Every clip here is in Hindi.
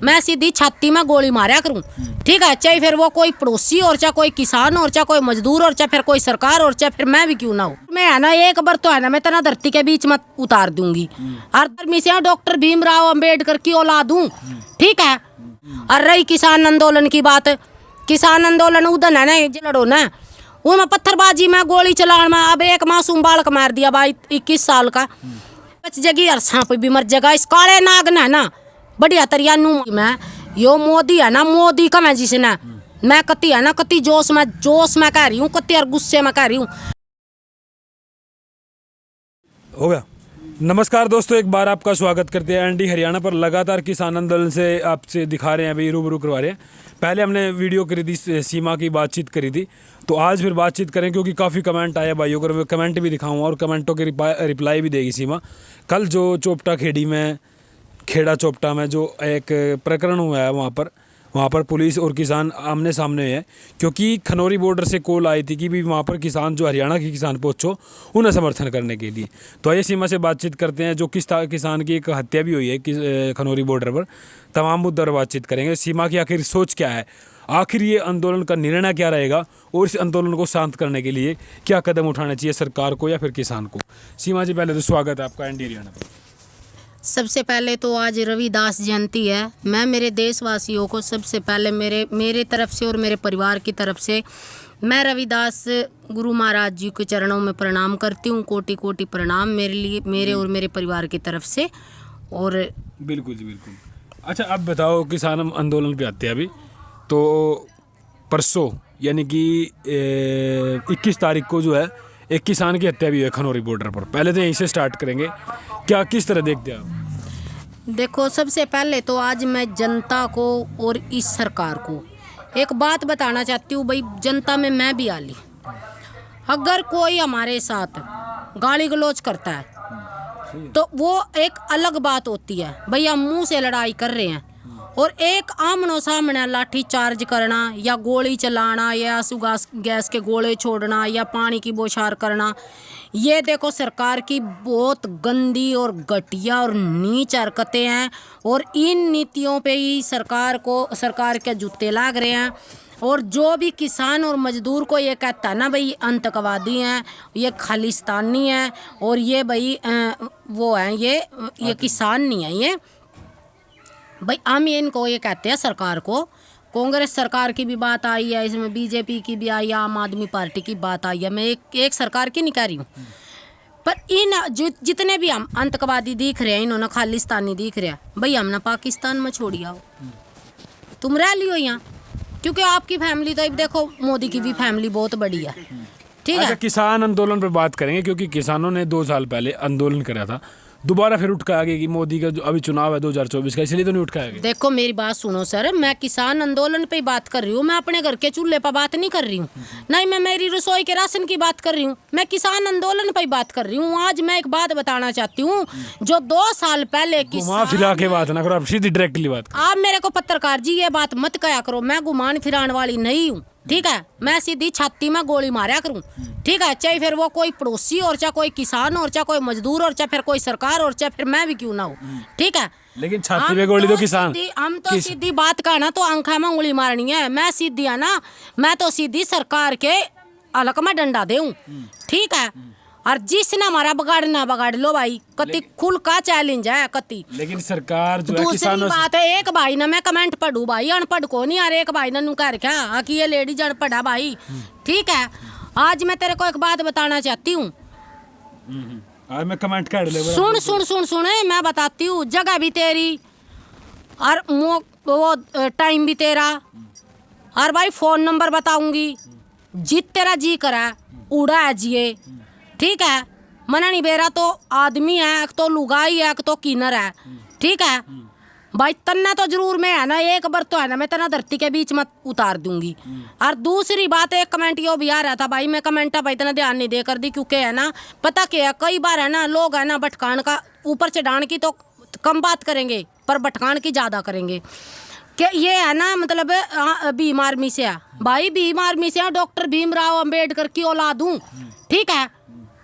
मैं सीधी छाती में गोली मारा करूं, ठीक है। चाहे फिर वो कोई पड़ोसी और चाहे कोई किसान और चाहे कोई मजदूर और चाहे फिर कोई सरकार और चाहे फिर मैं भी क्यों ना हूं। मैं है ना एक बार तो है ना मैं तना धरती के बीच में उतार दूंगी। और मिसिया डॉक्टर भीमराव अंबेडकर की औलाद हूं, ठीक है। और रही किसान आंदोलन की बात, किसान आंदोलन उधर है ना लड़ो ना, उनमें पत्थरबाजी में गोली चलाने में अब एक मासूम बालक मार दिया भाई 21 साल का, बच जगी और सांप भी मर जाएगा। इस काले नाग ने है ना बढ़िया तरिया नू मैं यो मोदी है ना, मोदी का मैं जिसने मैं कति है ना कति जोश में कह रही हूँ, कति और गुस्से में कह रही हूँ। हो गया। नमस्कार दोस्तों, एक बार आपका स्वागत करते हैं एनडी हरियाणा पर। लगातार किसान आंदोलन से आपसे दिखा रहे हैं, अभी रूबरू करवा रहे हैं। पहले हमने वीडियो करी थी, सीमा की बातचीत करी थी, तो आज फिर बातचीत करें क्योंकि काफ़ी कमेंट आया भाइयों को। मैं कमेंट भी दिखाऊंगा और कमेंटों के रिप्लाई भी देगी सीमा। कल जो चोपटा खेड़ी में खेड़ा चोपटा में जो एक प्रकरण हुआ है वहाँ पर पुलिस और किसान आमने सामने है, क्योंकि खनौरी बॉर्डर से कॉल आई थी कि भी वहाँ पर किसान जो हरियाणा के किसान पहुँचो उन्हें समर्थन करने के लिए। तो आइए सीमा से बातचीत करते हैं। जो किसान की एक हत्या भी हुई है खनौरी बॉर्डर पर, तमाम मुद्दों पर बातचीत करेंगे। सीमा की आखिर सोच क्या है, आखिर ये आंदोलन का निर्णय क्या रहेगा और इस आंदोलन को शांत करने के लिए क्या कदम उठाने चाहिए सरकार को या फिर किसान को। सीमा जी, पहले तो स्वागत है आपका एनडी हरियाणा पर। सबसे पहले तो आज रविदास जयंती है। मैं मेरे देशवासियों को सबसे पहले मेरे तरफ से और मेरे परिवार की तरफ से मैं रविदास गुरु महाराज जी के चरणों में प्रणाम करती हूँ। कोटि कोटि प्रणाम मेरे लिए, मेरे और मेरे परिवार की तरफ से। और बिल्कुल जी बिल्कुल। अच्छा, अब बताओ, किसान आंदोलन पे आते हैं अभी तो परसों यानी कि 21 तारीख को जो है एक किसान की हत्या भी है खनौरी बॉर्डर पर। पहले तो यहीं से स्टार्ट करेंगे, क्या किस तरह देखते हैं आप? देखो, सबसे पहले तो आज मैं जनता को और इस सरकार को एक बात बताना चाहती हूँ भाई, जनता में मैं भी आली। अगर कोई हमारे साथ गाली गलौज करता है तो वो एक अलग बात होती है, भैया मुंह से लड़ाई कर रहे हैं। और एक आमनो सामने लाठी चार्ज करना या गोली चलाना या आंसू गैस के गोले छोड़ना या पानी की बौछार करना, ये देखो सरकार की बहुत गंदी और घटिया और नीच हरकतें हैं। और इन नीतियों पे ही सरकार के जूते लाग रहे हैं। और जो भी किसान और मजदूर को ये कहता है ना भाई आतंकवादी हैं, ये खालिस्तानी हैं और ये भाई वो हैं, ये किसान नहीं है, ये भाई हम ये इनको ये कहते हैं सरकार को। कांग्रेस सरकार की भी बात आई है इसमें, बीजेपी की भी आई है, आम आदमी पार्टी की बात आई है। मैं एक सरकार की नहीं कह रही हूँ, पर इन जितने भी हम आतंकवादी दिख रहे हैं, इन्होंने खालिस्तानी दिख रहे हैं, भाई हमने पाकिस्तान में छोड़ी आओ, तुम रह लियो यहाँ। क्योंकि आपकी फैमिली तो अब देखो, मोदी की भी फैमिली बहुत बड़ी है, ठीक है। अच्छा, किसान आंदोलन पर बात करेंगे क्योंकि किसानों ने 2 साल पहले आंदोलन करा था, दोबारा फिर उठ के आ गए कि मोदी का जो अभी चुनाव है 2024 का, इसलिए तो नहीं उठ के आ गए। देखो मेरी बात सुनो सर, मैं किसान आंदोलन पे ही बात कर रही हूँ, मैं अपने घर के चूल्हे पर बात नहीं कर रही हूँ, नहीं मैं मेरी रसोई के राशन की बात कर रही हूँ, मैं किसान आंदोलन पे ही बात कर रही हूँ। आज मैं एक बात बताना चाहती हूँ, जो 2 साल पहले घुमा फिरा के बात ना करो, आप सीधी डायरेक्टली बात करो। आप मेरे को पत्रकार जी ये बात मत कहा करो, मैं घुमान फिराने वाली नहीं हूँ, ठीक है। मैं सीधी छाती में गोली मारा करूं, ठीक है। चाहे फिर वो कोई पड़ोसी और चाहे कोई किसान और चाहे कोई मजदूर और चाहे फिर कोई सरकार और चाहे फिर मैं भी क्यों ना हूं, ठीक है। लेकिन छाती में गोली तो किसान, हम तो सीधी बात का ना तो आंखा में उंगली मारनी है। मैं सीधी है ना, मैं तो सीधी सरकार के अलग में डंडा दूं, ठीक है। और जिसने हमारा बगाड़ना बगाड़ लो भाई, कति खुल का चैलेंज है कति। लेकिन सरकार जो है दूसरी बात है, एक भाई ने मैं कमेंट पढ़ू भाई, अनपढ़ को नहीं यार, एक भाई ने नू कह रखा कि ये लेडीज अनपढ़ है भाई, ठीक है। आज मैं तेरे को एक बात बताना चाहती हूँ, आज मैं कमेंट कर ले, सुन सुन सुन सुन मैं बताती हूँ। जगह भी तेरी और वो टाइम भी तेरा, और भाई फोन नंबर बताऊंगी, जित तेरा जी करा उड़ा है जिए, ठीक है। मना नहीं बेरा तो आदमी है, एक तो लुगाई है, एक तो किन्नर है, ठीक है भाई। तन्ना तो जरूर मैं है ना एक बार तो है ना मैं तना धरती के बीच में उतार दूंगी। और दूसरी बात, एक कमेंट यो भी आ रहा था भाई, मैं कमेंट भाई इतना ध्यान नहीं दे कर दी, क्योंकि है ना पता क्या है, कई बार है ना लोग है ना भटकान का ऊपर चढ़ान की तो कम बात करेंगे पर भटकान की ज़्यादा करेंगे। कि ये है ना मतलब भीम आर्मी से है भाई, भीम आर्मी से है, डॉक्टर भीमराव अंबेडकर की औलाद हूँ, ठीक है।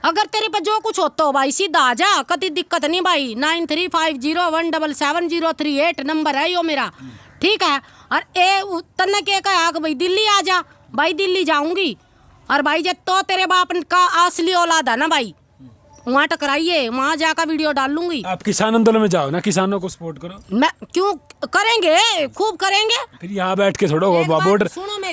अगर तेरे पे जो कुछ होता हो भाई सीधा आ जा, कति दिक्कत नहीं भाई। 9350177038 नंबर है यो मेरा, ठीक है। और तन्ने के कहा कि भाई दिल्ली आ जा, भाई दिल्ली जाऊंगी। और भाई जब तो तेरे बाप का असली औलाद है ना भाई, वहाँ टकराइए, वहाँ जाकर वीडियो डाल लूंगी। आप किसान आंदोलन में जाओ ना, किसानों को सपोर्ट करो। मैं क्यों करेंगे, खूब करेंगे। फिर यहाँ बैठ के थोड़ा बॉर्डर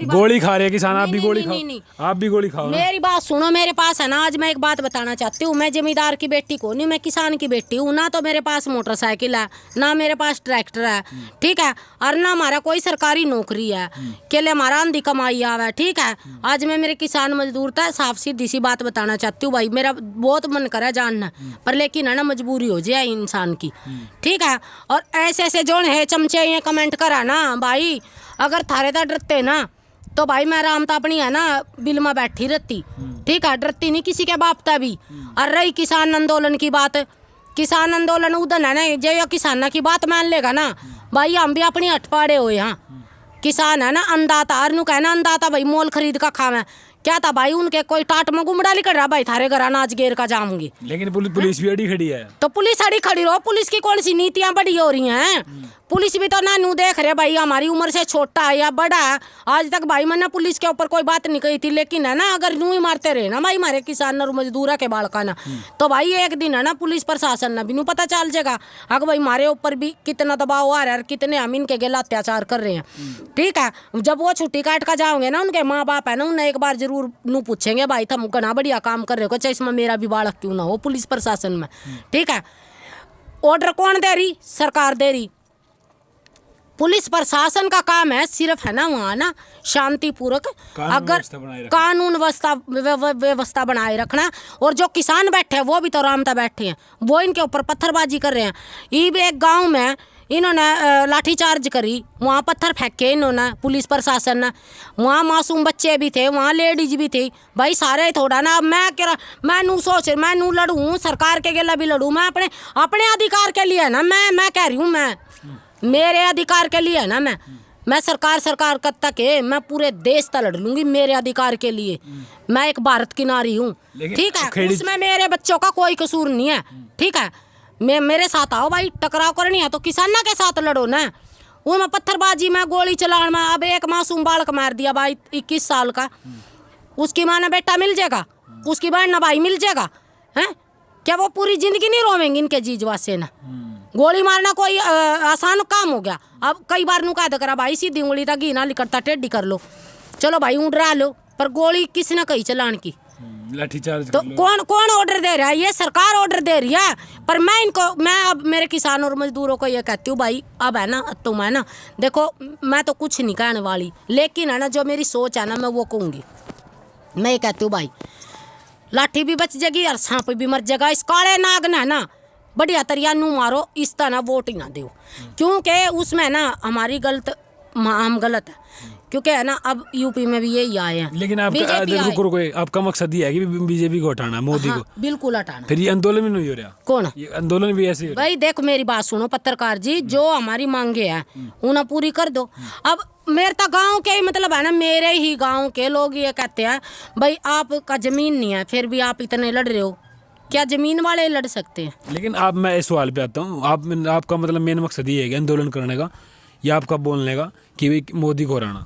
गोली खा रहे हैं किसान, आप भी गोली खाओ, आप भी गोली खाओ। मेरी बात सुनो, मेरे पास है ना, आज मैं एक बात बताना चाहती हूँ। मैं जमींदार की बेटी को नहीं, मैं किसान की बेटी हूँ ना। तो मेरे पास मोटरसाइकिल है ना, मेरे पास ट्रैक्टर है, ठीक है। और ना हमारा कोई सरकारी नौकरी है के लिए हमारा आंधी कमाई आवा है, ठीक है। आज मैं मेरे किसान मजदूर था, साफ सीधी सी बात बताना चाहती हूँ भाई। मेरा बहुत मन करा जानना, पर लेकिन है ना मजबूरी हो जाए इंसान की, ठीक है। और ऐसे ऐसे जो है चमचे ये कमेंट करा ना भाई, अगर थारे ता डरते ना तो भाई मैं आराम तो अपनी है ना बिल में बैठी रहती, ठीक है। डरती नहीं किसी के बाप ता भी। और रही किसान आंदोलन की बात, किसान आंदोलन उधर है ना, जो किसाना की बात मान लेगा ना भाई, हम भी अपनी हट पाड़े हो यहाँ। किसान है ना अन्नदाता, और नु कहना अन्नदाता भाई मोल खरीद का खावे, क्या था भाई उनके कोई टाट में गुमड़ा लिखा रहा भाई थारे घर अनाज गेर का जाऊंगी। लेकिन पुलिस भी अड़ी खड़ी है। तो पुलिस अड़ी खड़ी रहो, पुलिस की कौन सी नीतियां बड़ी हो रही हैं? पुलिस भी तो ना नू देख रहे भाई, हमारी उम्र से छोटा है या बड़ा है। आज तक भाई मैंने पुलिस के ऊपर कोई बात नहीं कही थी, लेकिन है ना अगर यूं ही मारते रहे ना भाई हमारे किसान और मजदूरा के बालका ना, तो भाई एक दिन है ना पुलिस प्रशासन ना भी नू पता चल जाएगा अगर भाई हमारे ऊपर भी कितना दबाव आ रहा है, कितने हम इनके गेला अत्याचार कर रहे हैं, ठीक है। जब वो छुट्टी काट कर जाओगे ना, उनके माँ बाप है ना, उन्हें एक बार जरूर नू पूछेंगे भाई तुम घना बढ़िया काम कर रहे हो, चाहे इसमें मेरा भी बालक क्यों ना हो पुलिस प्रशासन में, ठीक है। ऑर्डर कौन दे रही? सरकार दे रही। पुलिस प्रशासन का काम है सिर्फ है ना वहाँ ना शांतिपूर्वक अगर कानून व्यवस्था बनाए रखना। और जो किसान बैठे हैं वो भी तो आराम से बैठे हैं, वो इनके ऊपर पत्थरबाजी कर रहे हैं। ये भी एक गांव में इन्होंने लाठीचार्ज करी, वहाँ पत्थर फेंके इन्होंने पुलिस प्रशासन ने, वहाँ मासूम बच्चे भी थे, वहाँ लेडीज भी थी भाई, सारे थोड़ा ना। मैं नू सोच मैं नू लड़ूँ सरकार के गेला भी लड़ूँ, मैं अपने अधिकार के लिए ना, मैं कह रही हूँ, मैं मेरे अधिकार के लिए ना, मैं सरकार कब तक है, मैं पूरे देश तक लड़ लूंगी मेरे अधिकार के लिए। मैं एक भारत की नारी हूँ, ठीक है। उसमें मेरे बच्चों का कोई कसूर नहीं है, ठीक है। मेरे साथ आओ भाई, टकराव करनी है तो किसाना के साथ लड़ो ना। वो मैं पत्थरबाजी में गोली चलाने में, अब एक मासूम बालक मार दिया भाई 21 साल का, उसकी माँ ने बेटा मिल जाएगा, उसकी बहन ना भाई मिल जाएगा, है क्या? वो पूरी जिंदगी नहीं रोवेंगे इनके जीजवा से ना। गोली मारना कोई आसान काम हो गया? अब कई बार नु कायदा करा भाई सीधी उंगली तक घी ना लिकड़ता टेढ़ी कर लो, चलो भाई ऊँ डरा लो, पर गोली किसी ने कही चलान की लाठीचार्ज तो कौन ऑर्डर दे रहा है? ये सरकार ऑर्डर दे रही है। पर मैं अब मेरे किसान और मजदूरों को ये कहती हूँ भाई, अब है ना तुम है ना देखो, मैं तो कुछ नहीं कहने वाली, लेकिन है ना जो मेरी सोच है ना मैं वो कहूँगी। मैं ये कहती हूँ भाई लाठी भी बच जाएगी और सांप भी मर जाएगा। इस काले नाग ने ना बढ़िया तरिया नू मारो, इस तरह वोट ही ना दो, क्योंकि उसमें ना हमारी हम गलत है, क्योंकि है ना अब यूपी में भी यही आए हैं। लेकिन आपका मकसद ये है कि बीजेपी को हटाना, मोदी को बिल्कुल हटाना। फिर ये आंदोलन भी नहीं हो रहा? कौन ये आंदोलन भी ऐसे भाई? देखो मेरी बात सुनो पत्रकार जी, जो हमारी मांगे हैं उन्हें पूरी कर दो। अब मेरे तो गांव के ही मतलब है ना, मेरे ही गांव के लोग ये कहते हैं भाई आपका जमीन नहीं है, फिर भी आप इतने लड़ रहे हो, क्या जमीन वाले लड़ सकते हैं? लेकिन अब मैं इस सवाल पे आता हूँ, आपका मतलब मेन मकसद ये है कि आंदोलन करने का या आपका बोलने का कि मोदी को हराना?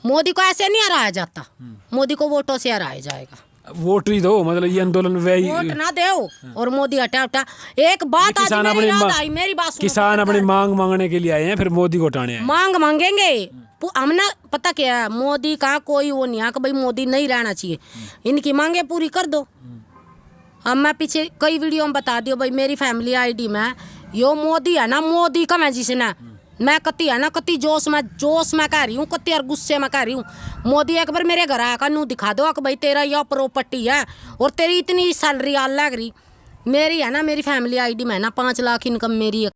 मोदी को ऐसे नहीं हराया जाता, मोदी को वोटों से हराया जाएगा। वोट ही दो, मतलब ये आंदोलन वोट ना दो और मोदी हटा। एक बात आज मेरी याद आई, मेरी बात सुनो। किसान अपनी मांग मांगने के लिए आए हैं, फिर मोदी को हटाने आए। मांग मांगेंगे हम ना, पता क्या है, मोदी का कोई वो नहीं है कि भाई मोदी नहीं रहना चाहिए, इनकी मांगे पूरी कर दो। अब मैं पीछे कई वीडियो में बता दियो भाई, मेरी फैमिली आईडी में यो मोदी है ना, मोदी का मैं जिसे ना मैं कति है ना, कति जोश में कह रही हूँ, कति और गुस्से में कह रही हूँ। मोदी एक बार मेरे घर आकर नू दिखा दो कि भाई तेरा यह प्रॉपर्टी है और तेरी इतनी सैलरी आ लग रही। मेरी है ना, मेरी फैमिली आईडी में ना 5 लाख इनकम मेरी है।